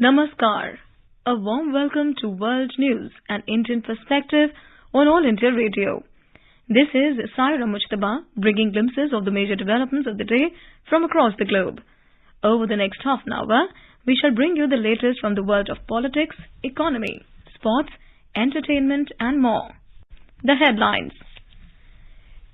Namaskar. A warm welcome to World News, an Indian perspective on All India Radio. This is Saira Mujtaba, bringing glimpses of the major developments of the day from across the globe. Over the next half an hour, we shall bring you the latest from the world of politics, economy, sports, entertainment and more. The headlines.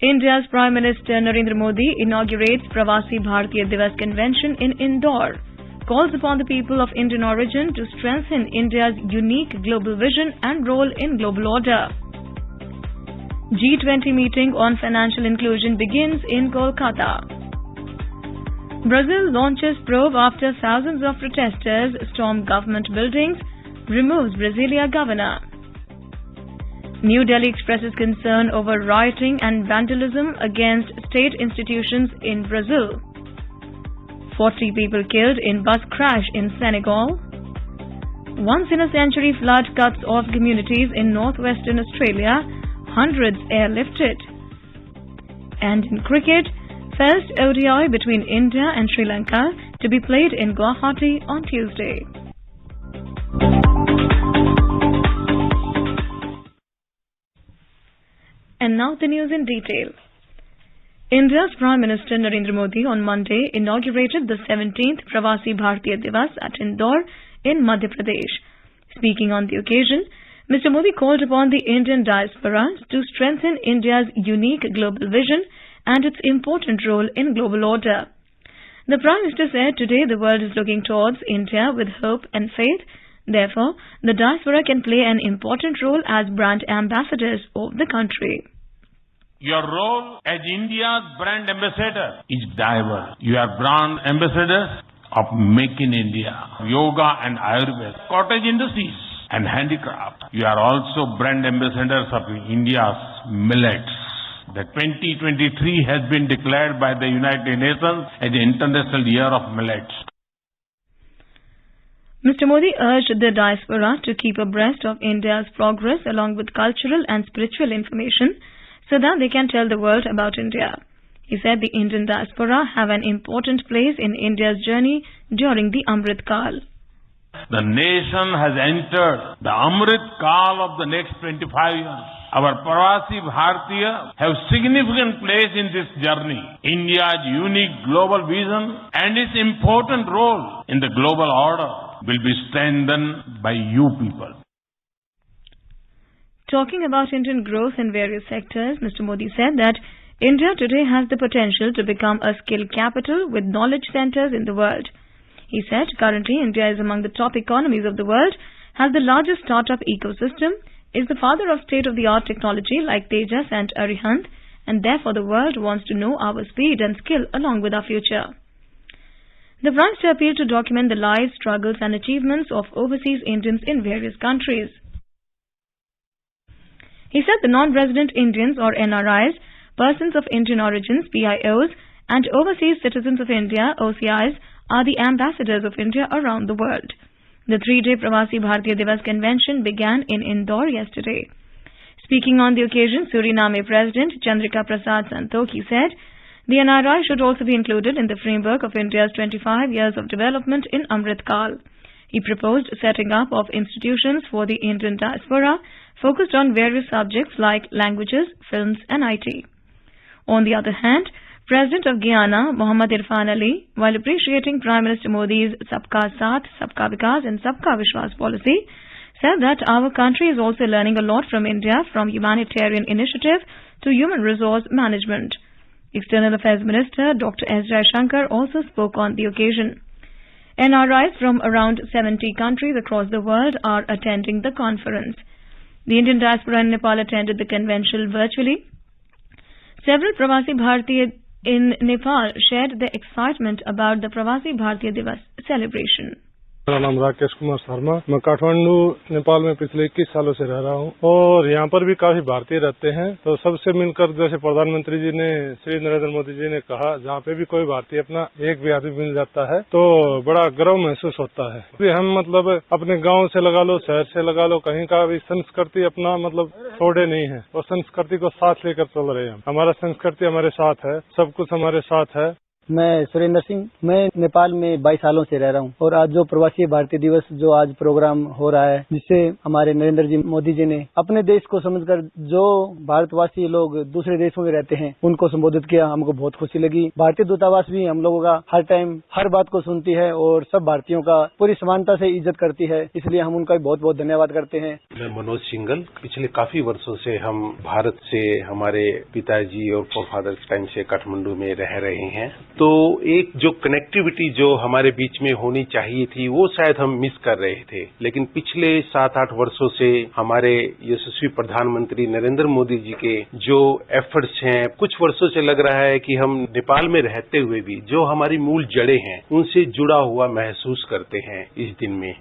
India's Prime Minister Narendra Modi inaugurates Pravasi Bharatiya Divas Convention in Indore, calls upon the people of Indian origin to strengthen India's unique global vision and role in global order. G20 meeting on financial inclusion begins in Kolkata. Brazil launches probe after thousands of protesters storm government buildings, removes Brasilia governor. New Delhi expresses concern over rioting and vandalism against state institutions in Brazil. 40 people killed in bus crash in Senegal. Once-in-a-century flood cuts off communities in northwestern Australia. Hundreds airlifted. And in cricket, first ODI between India and Sri Lanka to be played in Guwahati on Tuesday. And now the news in detail. India's Prime Minister Narendra Modi on Monday inaugurated the 17th Pravasi Bharatiya Divas at Indore in Madhya Pradesh. Speaking on the occasion, Mr. Modi called upon the Indian diaspora to strengthen India's unique global vision and its important role in global order. The Prime Minister said today the world is looking towards India with hope and faith. Therefore, the diaspora can play an important role as brand ambassadors of the country. Your role as India's brand ambassador is diverse. You are brand ambassadors of Make in India, yoga and Ayurveda, cottage industries and handicraft. You are also brand ambassadors of India's millets. The 2023 has been declared by the United Nations as the International Year of Millets. Mr. Modi urged the diaspora to keep abreast of India's progress along with cultural and spiritual information so that they can tell the world about India. He said the Indian diaspora have an important place in India's journey during the Amrit Kal. The nation has entered the Amrit Kal of the next 25 years. Our Pravasi Bharatiya have significant place in this journey. India's unique global vision and its important role in the global order will be strengthened by you people. Talking about Indian growth in various sectors, Mr. Modi said that India today has the potential to become a skill capital with knowledge centers in the world. He said currently India is among the top economies of the world, has the largest startup ecosystem, is the father of state-of-the-art technology like Tejas and Arihant, and therefore the world wants to know our speed and skill along with our future. The Prime Minister appealed to document the lives, struggles and achievements of overseas Indians in various countries. He said the non-resident Indians or NRIs, persons of Indian origins, PIOs, and overseas citizens of India, OCIs, are the ambassadors of India around the world. The 3-day Pravasi Bharatiya Divas Convention began in Indore yesterday. Speaking on the occasion, Suriname President Chandrika Prasad Santokhi said the NRI should also be included in the framework of India's 25 years of development in Amrit Kal. He proposed setting up of institutions for the Indian diaspora focused on various subjects like languages, films and IT. On the other hand, President of Guyana, Mohammad Irfan Ali, while appreciating Prime Minister Modi's Sabka Saath, Sabka Vikas and Sabka Vishwas policy, said that our country is also learning a lot from India from humanitarian initiative to human resource management. External Affairs Minister Dr. S. Jaishankar also spoke on the occasion. NRIs from around 70 countries across the world are attending the conference. The Indian diaspora in Nepal attended the convention virtually. Several Pravasi Bharatiya in Nepal shared their excitement about the Pravasi Bharatiya Divas celebration. मेरा नाम राकेश कुमार शर्मा, मैं काठमांडू नेपाल में पिछले 21 सालों से रह रहा हूँ और यहाँ पर भी काफी भारतीय रहते हैं। तो सबसे मिलकर जैसे प्रधानमंत्री जी ने, श्री नरेंद्र मोदी जी ने कहा, जहाँ पे भी कोई भारतीय अपना एक भी आदमी मिल जाता है तो बड़ा गर्व महसूस होता है। भी हम मतलब अपने गांव से लगा लो, शहर से लगा लो, कहीं का भी संस्कृति अपना मतलब छोड़े नहीं है और संस्कृति को साथ लेकर चल रहे हैं। हमारा संस्कृति हमारे साथ है, सब कुछ हमारे साथ है। मैं सुरेंद्र सिंह, मैं नेपाल में 22 सालों से रह रहा हूँ और आज जो प्रवासी भारतीय दिवस जो आज प्रोग्राम हो रहा है, जिससे हमारे नरेंद्र जी मोदी जी ने अपने देश को समझकर जो भारतवासी लोग दूसरे देशों में रहते हैं उनको संबोधित किया, हमको बहुत खुशी लगी। भारतीय दूतावास भी हम लोगों का हर टाइम हर बात को सुनती है और सब भारतीयों का पूरी समानता से इज्जत करती है, इसलिए हम उनका बहुत बहुत धन्यवाद करते हैं। मैं मनोज सिंगल, पिछले काफी वर्षों से हम भारत से हमारे पिताजी और फोरफादर्स टाइम से काठमांडू में रह रहे हैं, तो एक जो कनेक्टिविटी जो हमारे बीच में होनी चाहिए थी वो शायद हम मिस कर रहे थे। लेकिन पिछले 7-8 वर्षों से हमारे यशस्वी प्रधानमंत्री नरेंद्र मोदी जी के जो एफर्ट्स हैं, कुछ वर्षों से लग रहा है कि हम नेपाल में रहते हुए भी जो हमारी मूल जड़ें हैं उनसे जुड़ा हुआ महसूस करते हैं इस दिन में।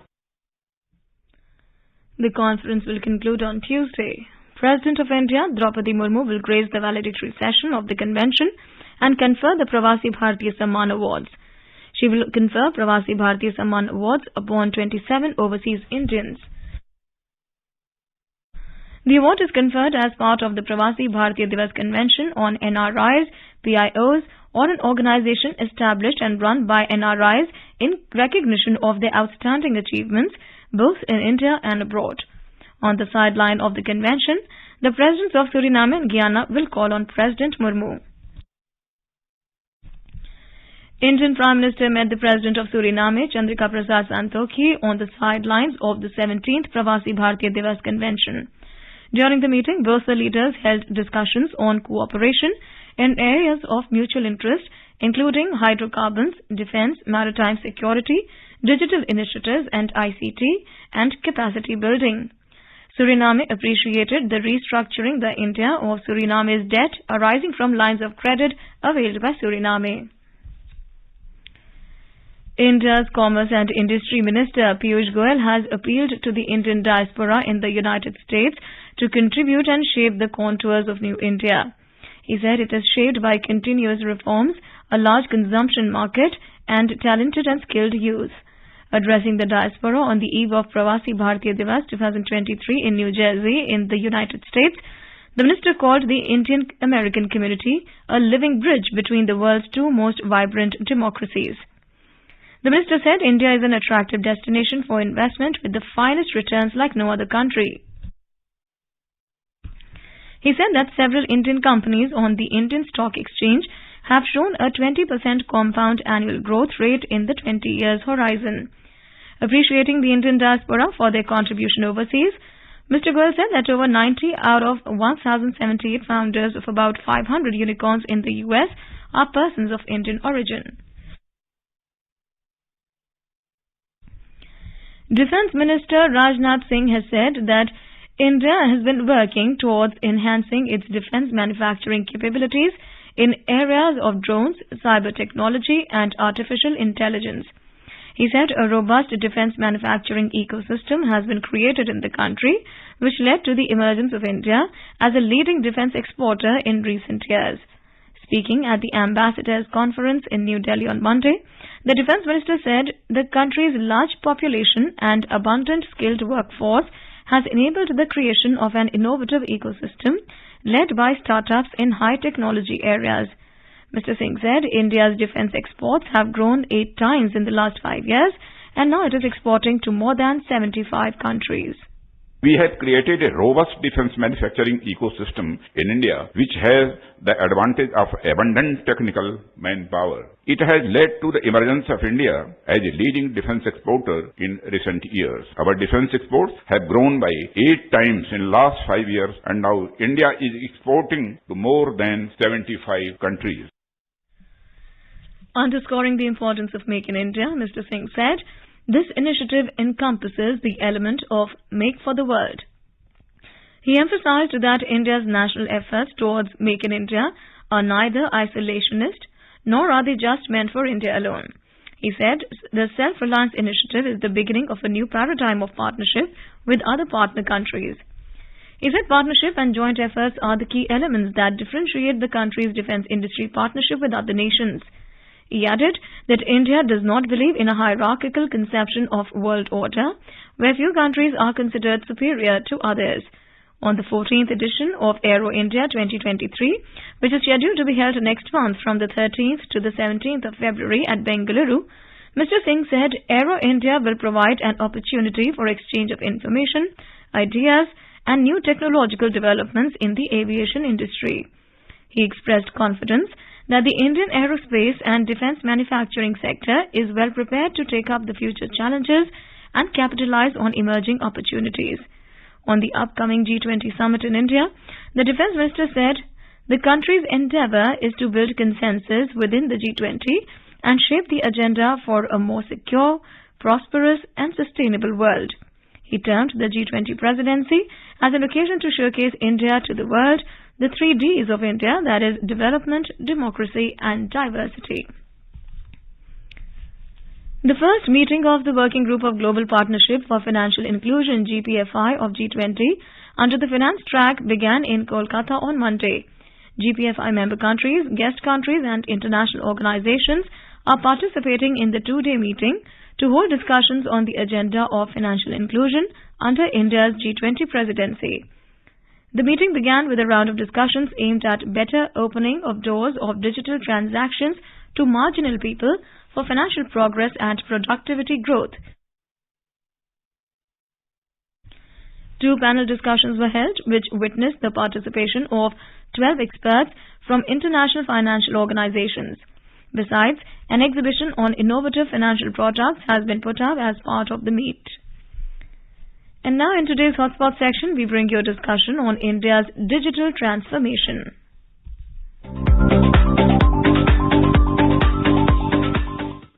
The conference will conclude on Tuesday. President of India, Draupadi Murmu, will grace the valedictory session of the convention and confer the Pravasi Bharatiya Samman Awards. She will confer Pravasi Bharatiya Samman Awards upon 27 overseas Indians. The award is conferred as part of the Pravasi Bharatiya Divas Convention on NRIs, PIOs, or an organization established and run by NRIs in recognition of their outstanding achievements both in India and abroad. On the sideline of the convention, the presidents of Suriname and Guyana will call on President Murmu. Indian Prime Minister met the President of Suriname, Chandrika Prasad Santokhi, on the sidelines of the 17th Pravasi Bharatiya Divas Convention. During the meeting, both the leaders held discussions on cooperation in areas of mutual interest, including hydrocarbons, defense, maritime security, digital initiatives and ICT, and capacity building. Suriname appreciated the restructuring the India of Suriname's debt arising from lines of credit availed by Suriname. India's Commerce and Industry Minister Piyush Goyal has appealed to the Indian diaspora in the United States to contribute and shape the contours of New India. He said it is shaped by continuous reforms, a large consumption market, and talented and skilled youth. Addressing the diaspora on the eve of Pravasi Bharatiya Divas 2023 in New Jersey in the United States, the minister called the Indian American community a living bridge between the world's two most vibrant democracies. The minister said India is an attractive destination for investment with the finest returns like no other country. He said that several Indian companies on the Indian Stock Exchange have shown a 20% compound annual growth rate in the 20 years horizon. Appreciating the Indian diaspora for their contribution overseas, Mr. Goyal said that over 90 out of 1,078 founders of about 500 unicorns in the US are persons of Indian origin. Defence Minister Rajnath Singh has said that India has been working towards enhancing its defence manufacturing capabilities in areas of drones, cyber technology and artificial intelligence. He said a robust defence manufacturing ecosystem has been created in the country, which led to the emergence of India as a leading defence exporter in recent years. Speaking at the Ambassadors Conference in New Delhi on Monday, the Defence Minister said the country's large population and abundant skilled workforce has enabled the creation of an innovative ecosystem led by startups in high technology areas. Mr. Singh said India's defence exports have grown 8 times in the last 5 years and now it is exporting to more than 75 countries. We have created a robust defence manufacturing ecosystem in India which has the advantage of abundant technical manpower. It has led to the emergence of India as a leading defence exporter in recent years. Our defence exports have grown by 8 times in the last 5 years and now India is exporting to more than 75 countries. Underscoring the importance of Make in India, Mr. Singh said, this initiative encompasses the element of Make for the World. He emphasized that India's national efforts towards Make in India are neither isolationist nor are they just meant for India alone. He said the Self-Reliance Initiative is the beginning of a new paradigm of partnership with other partner countries. He said partnership and joint efforts are the key elements that differentiate the country's defence industry partnership with other nations. He added that India does not believe in a hierarchical conception of world order, where few countries are considered superior to others. on the 14th edition of Aero India 2023, which is scheduled to be held next month from the 13th to the 17th of February at Bengaluru, Mr. Singh said Aero India will provide an opportunity for exchange of information, ideas, and new technological developments in the aviation industry. He expressed confidence that the Indian aerospace and defence manufacturing sector is well prepared to take up the future challenges and capitalize on emerging opportunities. On the upcoming G20 summit in India, the Defence Minister said the country's endeavour is to build consensus within the G20 and shape the agenda for a more secure, prosperous and sustainable world. He termed the G20 presidency as an occasion to showcase India to the world, the 3 Ds of India, that is, development, democracy and diversity. The first meeting of the Working Group of Global Partnership for Financial Inclusion GPFI of G20 under the finance track began in Kolkata on Monday. GPFI member countries, guest countries and international organizations are participating in the 2-day meeting to hold discussions on the agenda of financial inclusion under India's G20 presidency. The meeting began with a round of discussions aimed at better opening of doors of digital transactions to marginal people for financial progress and productivity growth. 2 panel discussions were held, which witnessed the participation of 12 experts from international financial organizations. Besides, an exhibition on innovative financial products has been put up as part of the meet. And now in today's Hotspot section, we bring you a discussion on India's digital transformation.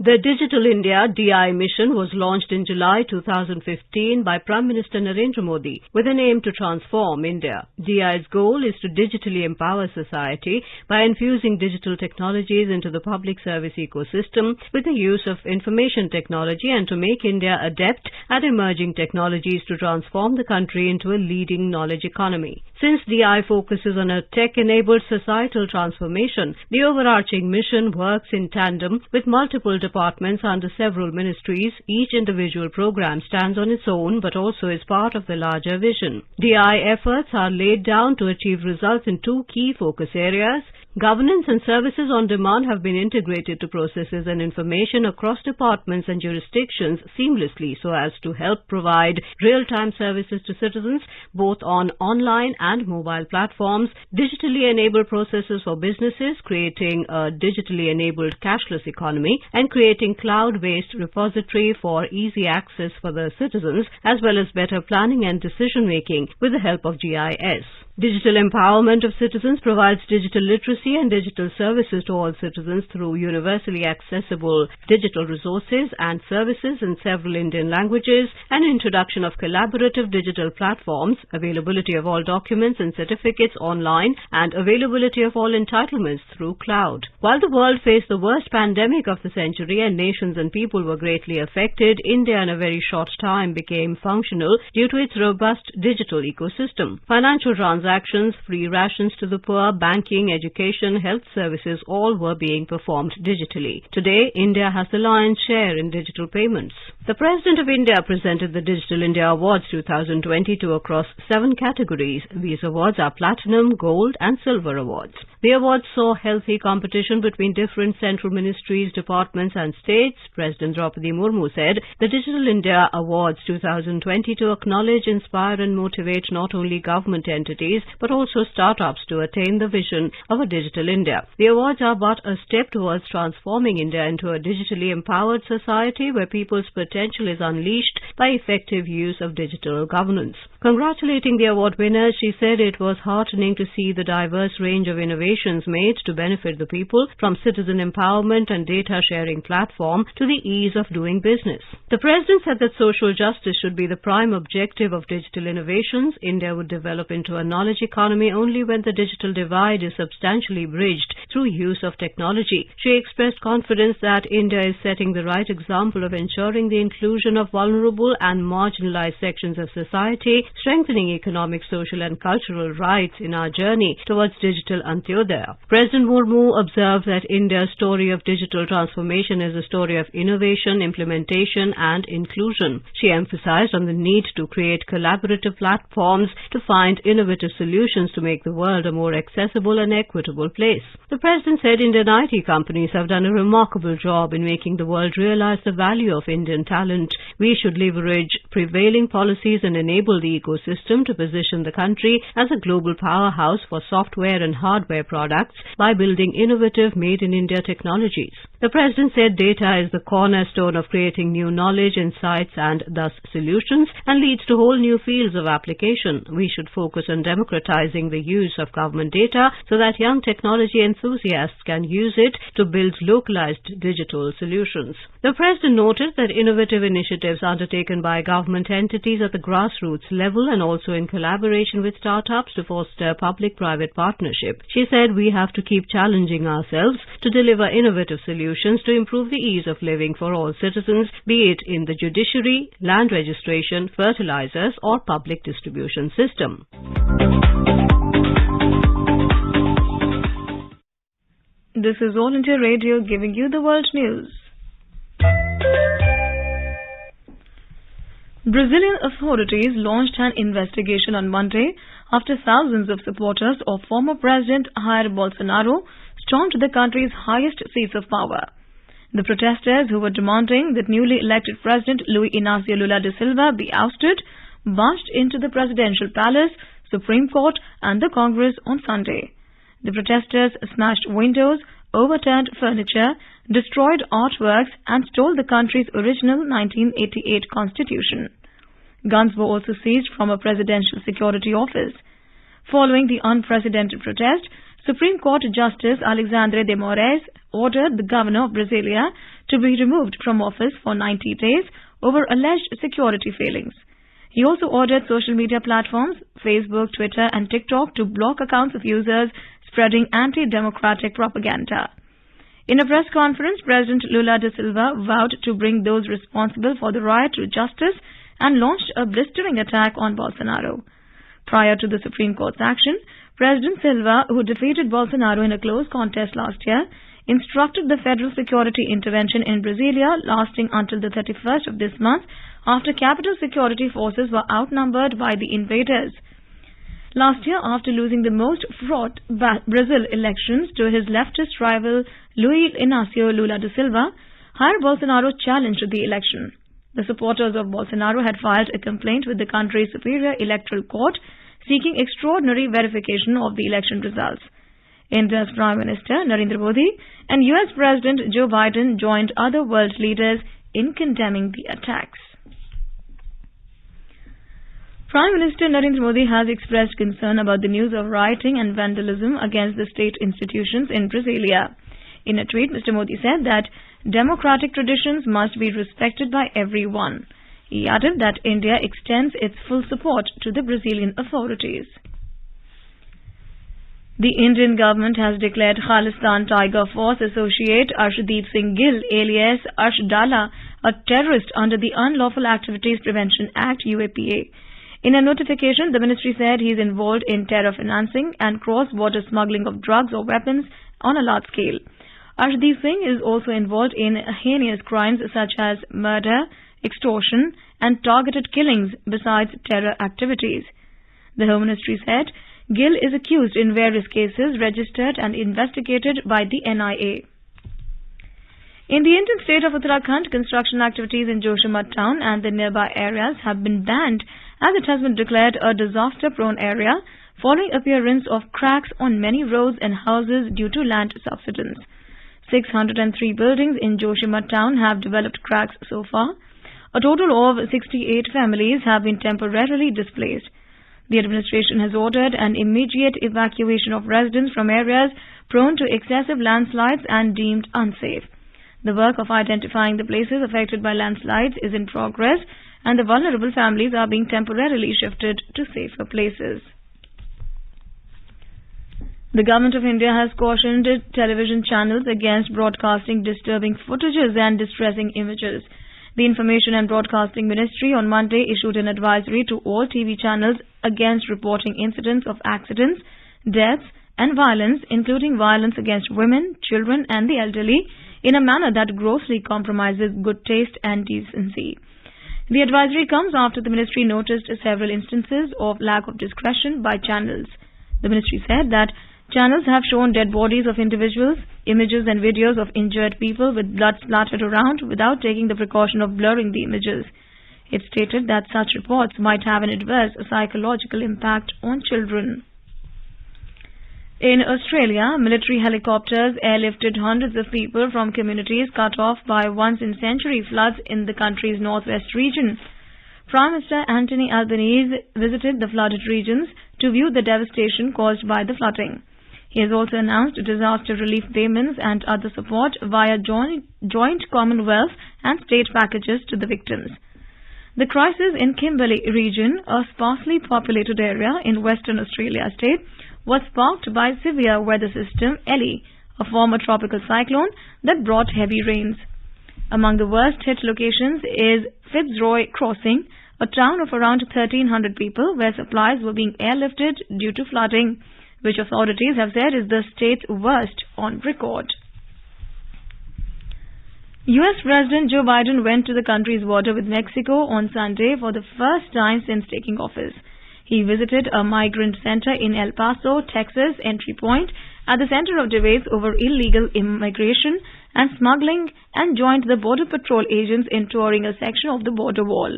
The Digital India DI mission was launched in July 2015 by Prime Minister Narendra Modi with an aim to transform India. DI's goal is to digitally empower society by infusing digital technologies into the public service ecosystem with the use of information technology and to make India adept at emerging technologies to transform the country into a leading knowledge economy. Since DI focuses on a tech-enabled societal transformation, the overarching mission works in tandem with multiple departments under several ministries. Each individual program stands on its own but also is part of the larger vision. DI efforts are laid down to achieve results in 2 key focus areas. Governance and services on demand have been integrated to processes and information across departments and jurisdictions seamlessly so as to help provide real-time services to citizens both on online and mobile platforms, digitally enabled processes for businesses, creating a digitally enabled cashless economy, and creating cloud-based repository for easy access for the citizens, as well as better planning and decision-making with the help of GIS. Digital empowerment of citizens provides digital literacy and digital services to all citizens through universally accessible digital resources and services in several Indian languages, and introduction of collaborative digital platforms, availability of all documents and certificates online, and availability of all entitlements through cloud. While the world faced the worst pandemic of the century and nations and people were greatly affected, India in a very short time became functional due to its robust digital ecosystem. Financial transactions, free rations to the poor, banking, education, health services all were being performed digitally. Today, India has the lion's share in digital payments. The President of India presented the Digital India Awards 2022 across 7 categories. These awards are Platinum, Gold and Silver awards. The awards saw healthy competition between different central ministries, departments and states. President Draupadi Murmu said the Digital India Awards 2022 acknowledge, inspire and motivate not only government entities but also startups to attain the vision of a digital India. The awards are but a step towards transforming India into a digitally empowered society where people's potential is unleashed by effective use of digital governance. Congratulating the award winners, she said it was heartening to see the diverse range of innovations made to benefit the people, from citizen empowerment and data sharing platform to the ease of doing business. The President said that social justice should be the prime objective of digital innovations. India would develop into a knowledge knowledge economy only when the digital divide is substantially bridged through use of technology. She expressed confidence that India is setting the right example of ensuring the inclusion of vulnerable and marginalized sections of society, strengthening economic, social and cultural rights in our journey towards digital Antyodaya. President Murmu observed that India's story of digital transformation is a story of innovation, implementation and inclusion. She emphasized on the need to create collaborative platforms to find innovative solutions to make the world a more accessible and equitable place. The President said Indian IT companies have done a remarkable job in making the world realize the value of Indian talent. We should leverage prevailing policies and enable the ecosystem to position the country as a global powerhouse for software and hardware products by building innovative made-in-India technologies. The President said data is the cornerstone of creating new knowledge, insights and thus solutions and leads to whole new fields of application. We should focus on democratizing the use of government data so that young technology enthusiasts can use it to build localized digital solutions. The President noted that innovative initiatives undertaken by government entities at the grassroots level and also in collaboration with startups to foster public-private partnership. She said we have to keep challenging ourselves to deliver innovative solutions to improve the ease of living for all citizens, be it in the judiciary, land registration, fertilizers or public distribution system. This is All India Radio giving you the world news. Brazilian authorities launched an investigation on Monday after thousands of supporters of former President Jair Bolsonaro stormed the country's highest seats of power. The protesters, who were demanding that newly elected President Luiz Inácio Lula da Silva be ousted, marched into the presidential palace, Supreme Court and the Congress on Sunday. The protesters smashed windows, overturned furniture, destroyed artworks and stole the country's original 1988 constitution. Guns were also seized from a presidential security office. Following the unprecedented protest, Supreme Court Justice Alexandre de Moraes ordered the governor of Brasilia to be removed from office for 90 days over alleged security failings. He also ordered social media platforms, Facebook, Twitter and TikTok to block accounts of users spreading anti-democratic propaganda. In a press conference, President Lula da Silva vowed to bring those responsible for the riot to justice and launched a blistering attack on Bolsonaro. Prior to the Supreme Court's action, President Silva, who defeated Bolsonaro in a close contest last year, instructed the federal security intervention in Brasilia lasting until the 31st of this month after capital security forces were outnumbered by the invaders. Last year, after losing the most fraught Brazil elections to his leftist rival Luiz Inácio Lula da Silva, Jair Bolsonaro challenged the election. The supporters of Bolsonaro had filed a complaint with the country's Superior Electoral Court seeking extraordinary verification of the election results. India's Prime Minister Narendra Modi and US President Joe Biden joined other world leaders in condemning the attacks. Prime Minister Narendra Modi has expressed concern about the news of rioting and vandalism against the state institutions in Brasilia. In a tweet, Mr. Modi said that democratic traditions must be respected by everyone. He added that India extends its full support to the Brazilian authorities. The Indian government has declared Khalistan Tiger Force associate Arshdeep Singh Gill alias Arsh Dala a terrorist under the Unlawful Activities Prevention Act UAPA. In a notification, the ministry said he is involved in terror financing and cross-border smuggling of drugs or weapons on a large scale. Arshdeep Singh is also involved in heinous crimes such as murder, extortion and targeted killings besides terror activities. The Home Ministry said Gill is accused in various cases registered and investigated by the NIA. In the Indian state of Uttarakhand, construction activities in Joshimath town and the nearby areas have been banned as it has been declared a disaster-prone area following appearance of cracks on many roads and houses due to land subsidence. 603 buildings in Joshimath town have developed cracks so far. A total of 68 families have been temporarily displaced. The administration has ordered an immediate evacuation of residents from areas prone to excessive landslides and deemed unsafe. The work of identifying the places affected by landslides is in progress and the vulnerable families are being temporarily shifted to safer places. The Government of India has cautioned television channels against broadcasting disturbing footages and distressing images. The Information and Broadcasting Ministry on Monday issued an advisory to all TV channels against reporting incidents of accidents, deaths and violence, including violence against women, children and the elderly, in a manner that grossly compromises good taste and decency. The advisory comes after the ministry noticed several instances of lack of discretion by channels. The ministry said that channels have shown dead bodies of individuals, images and videos of injured people with blood splattered around without taking the precaution of blurring the images. It stated that such reports might have an adverse psychological impact on children. In Australia, military helicopters airlifted hundreds of people from communities cut off by once-in-century floods in the country's northwest region. Prime Minister Anthony Albanese visited the flooded regions to view the devastation caused by the flooding. He has also announced disaster relief payments and other support via joint Commonwealth and state packages to the victims. The crisis in Kimberley region, a sparsely populated area in Western Australia state, was sparked by severe weather system Ellie, a former tropical cyclone that brought heavy rains. Among the worst hit locations is Fitzroy Crossing, a town of around 1,300 people where supplies were being airlifted due to flooding, which authorities have said is the state's worst on record. US President Joe Biden went to the country's border with Mexico on Sunday for the first time since taking office. He visited a migrant center in El Paso, Texas, entry point at the center of debates over illegal immigration and smuggling, and joined the Border Patrol agents in touring a section of the border wall.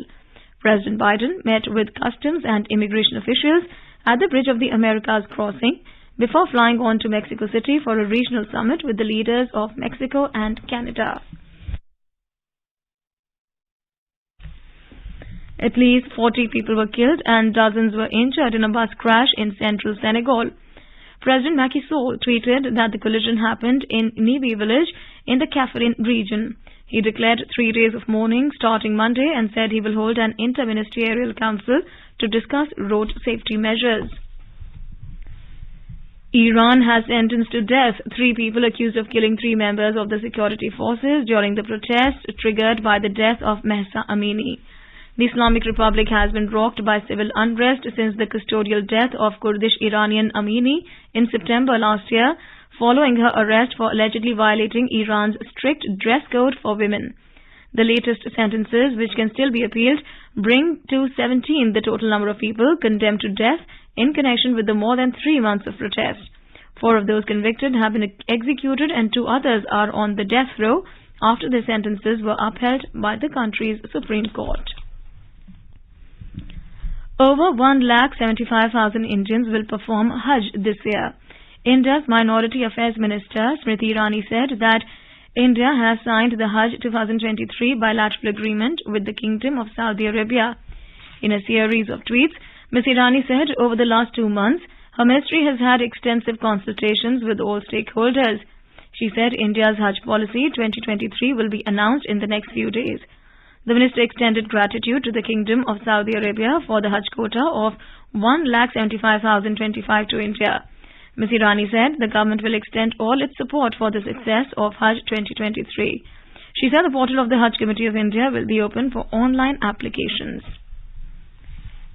President Biden met with customs and immigration officials at the Bridge of the Americas crossing before flying on to Mexico City for a regional summit with the leaders of Mexico and Canada. At least 40 people were killed and dozens were injured in a bus crash in central Senegal. President Macky Sall tweeted that the collision happened in Nibi village in the Kaffrine region. He declared 3 days of mourning starting Monday and said he will hold an interministerial council to discuss road safety measures. Iran has sentenced to death 3 people accused of killing 3 members of the security forces during the protests triggered by the death of Mahsa Amini. The Islamic Republic has been rocked by civil unrest since the custodial death of Kurdish Iranian Amini in September last year, following her arrest for allegedly violating Iran's strict dress code for women. The latest sentences, which can still be appealed, bring to 17 the total number of people condemned to death in connection with the more than 3 months of protest. 4 of those convicted have been executed and 2 others are on the death row after their sentences were upheld by the country's Supreme Court. Over 1,75,000 Indians will perform Hajj this year. India's Minority Affairs Minister Smriti Irani said that India has signed the Hajj 2023 bilateral agreement with the Kingdom of Saudi Arabia. In a series of tweets, Ms. Irani said over the last 2 months, her ministry has had extensive consultations with all stakeholders. She said India's Hajj policy 2023 will be announced in the next few days. The minister extended gratitude to the Kingdom of Saudi Arabia for the Hajj quota of 1,75,025 to India. Ms. Irani said the government will extend all its support for the success of Hajj 2023. She said the portal of the Hajj Committee of India will be open for online applications.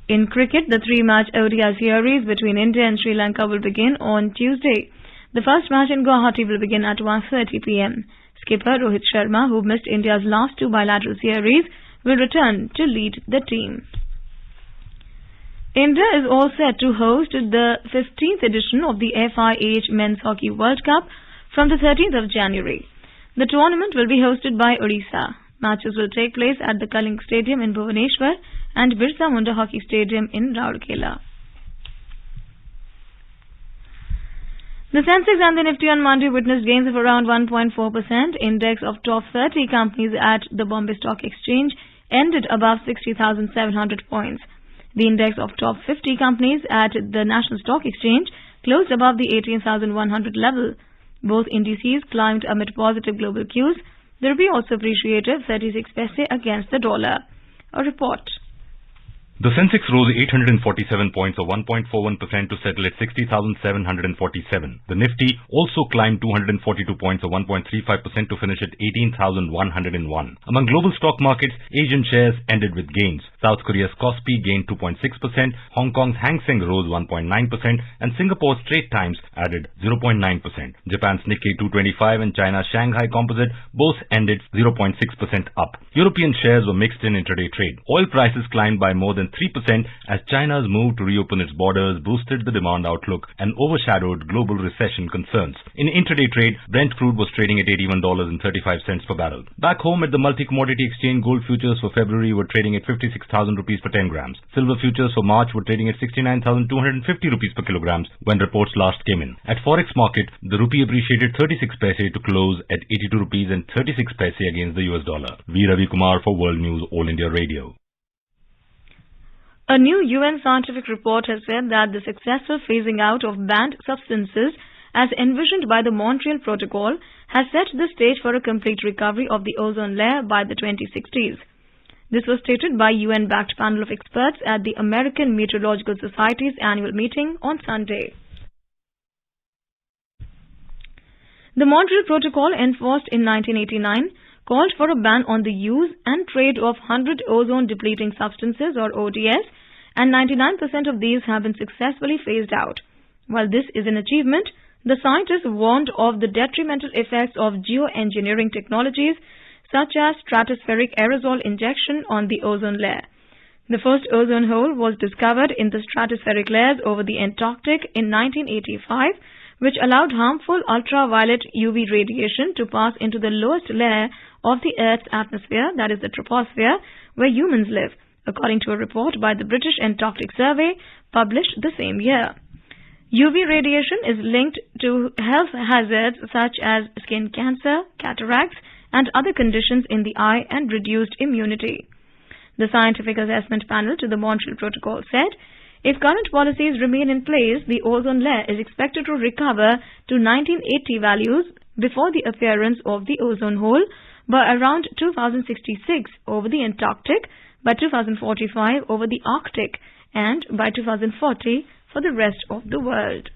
In cricket, the 3-match ODI series between India and Sri Lanka will begin on Tuesday. The first match in Guwahati will begin at 1:30 p.m. Skipper Rohit Sharma, who missed India's last 2 bilateral series, will return to lead the team. India is all set to host the 15th edition of the FIH Men's Hockey World Cup from the 13th of January. The tournament will be hosted by Odisha. Matches will take place at the Kaling Stadium in Bhubaneswar and Birsa Munda Hockey Stadium in Rourkela. The Sensex and the Nifty on Monday witnessed gains of around 1.4%. Index of top 30 companies at the Bombay Stock Exchange ended above 60,700 points. The index of top 50 companies at the National Stock Exchange closed above the 18,100 level. Both indices climbed amid positive global cues. The rupee also appreciated 36 paise against the dollar. A report. The Sensex rose 847 points or 1.41% to settle at 60,747. The Nifty also climbed 242 points or 1.35% to finish at 18,101. Among global stock markets, Asian shares ended with gains. South Korea's Kospi gained 2.6%, Hong Kong's Hang Seng rose 1.9%, and Singapore's Straits Times added 0.9%. Japan's Nikkei 225 and China's Shanghai Composite both ended 0.6% up. European shares were mixed in intraday trade. Oil prices climbed by more than 3% as China's move to reopen its borders boosted the demand outlook and overshadowed global recession concerns. In intraday trade, Brent crude was trading at $81.35 per barrel. Back home at the multi-commodity exchange, gold futures for February were trading at 56,000 rupees per 10 grams. Silver futures for March were trading at 69,250 rupees per kilograms when reports last came in. At Forex market, the rupee appreciated 36 paise to close at 82 rupees and 36 paise against the US dollar. V. Ravi Kumar for World News All India Radio. A new UN scientific report has said that the successful phasing out of banned substances as envisioned by the Montreal Protocol has set the stage for a complete recovery of the ozone layer by the 2060s. This was stated by UN-backed panel of experts at the American Meteorological Society's annual meeting on Sunday. The Montreal Protocol, enforced in 1989, called for a ban on the use and trade of 100 ozone-depleting substances or ODS, and 99% of these have been successfully phased out. While this is an achievement, the scientists warned of the detrimental effects of geoengineering technologies such as stratospheric aerosol injection on the ozone layer. The first ozone hole was discovered in the stratospheric layers over the Antarctic in 1985, which allowed harmful ultraviolet UV radiation to pass into the lowest layer of the Earth's atmosphere, that is the troposphere, where humans live, according to a report by the British Antarctic Survey published the same year. UV radiation is linked to health hazards such as skin cancer, cataracts, and other conditions in the eye and reduced immunity. The Scientific Assessment Panel to the Montreal Protocol said, if current policies remain in place, the ozone layer is expected to recover to 1980 values before the appearance of the ozone hole by around 2066 over the Antarctic, by 2045 over the Arctic, and by 2040 for the rest of the world.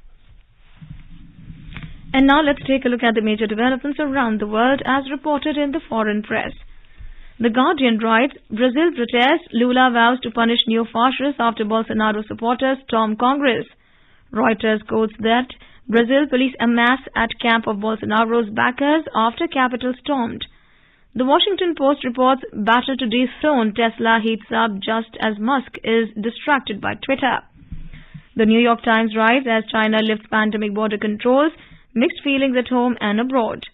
And now let's take a look at the major developments around the world as reported in the foreign press. The Guardian writes, Brazil protests, Lula vows to punish neo-fascists after Bolsonaro supporters storm Congress. Reuters quotes that Brazil police amass at camp of Bolsonaro's backers after Capitol stormed. The Washington Post reports battle to dethrone Tesla heats up just as Musk is distracted by Twitter. The New York Times writes, as China lifts pandemic border controls, mixed feelings at home and abroad.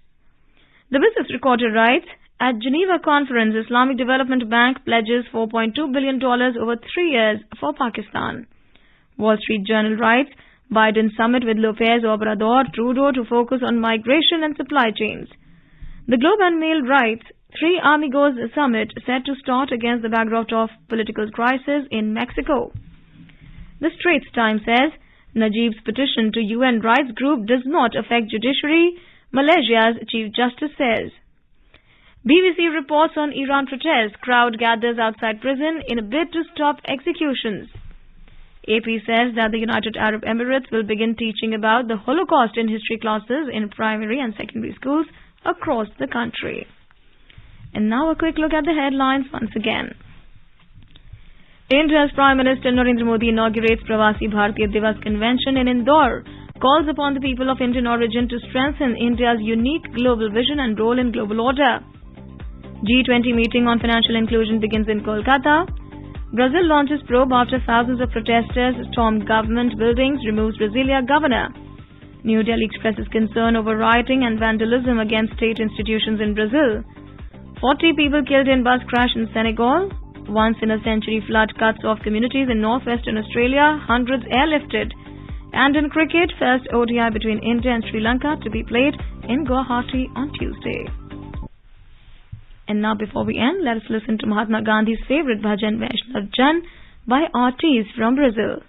The Business Recorder writes, at Geneva Conference, Islamic Development Bank pledges $4.2 billion over 3 years for Pakistan. Wall Street Journal writes, Biden summit with Lopez Obrador, Trudeau to focus on migration and supply chains. The Globe and Mail writes, Three Amigos summit set to start against the backdrop of political crisis in Mexico. The Straits Times says, Najib's petition to UN rights group does not affect judiciary, Malaysia's Chief Justice says. BBC reports on Iran protests, crowd gathers outside prison in a bid to stop executions. AP says that the United Arab Emirates will begin teaching about the Holocaust in history classes in primary and secondary schools across the country. And now a quick look at the headlines once again. India's Prime Minister Narendra Modi inaugurates Pravasi Bharatiya Divas Convention in Indore, calls upon the people of Indian origin to strengthen India's unique global vision and role in global order. G20 meeting on financial inclusion begins in Kolkata. Brazil launches probe after thousands of protesters storm government buildings, removes Brasilia governor. New Delhi expresses concern over rioting and vandalism against state institutions in Brazil. 40 people killed in bus crash in Senegal. Once-in-a-century flood cuts off communities in northwestern Australia, hundreds airlifted. And in cricket, first ODI between India and Sri Lanka to be played in Guwahati on Tuesday. And now before we end, let us listen to Mahatma Gandhi's favorite bhajan, Vaishnav Jan, by artists from Brazil.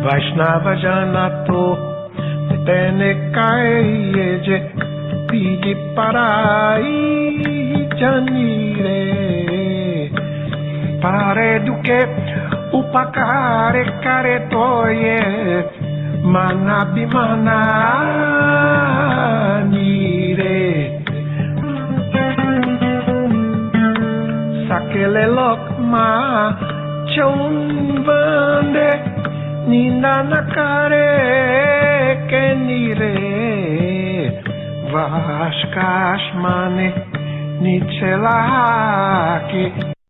Vaishnava Jana to tene kaiye je pidi parai janire pare duke upakare kare toye manabi mananire sakele lokma chonvande nindana kare kenire Vaskashmane Nichelaki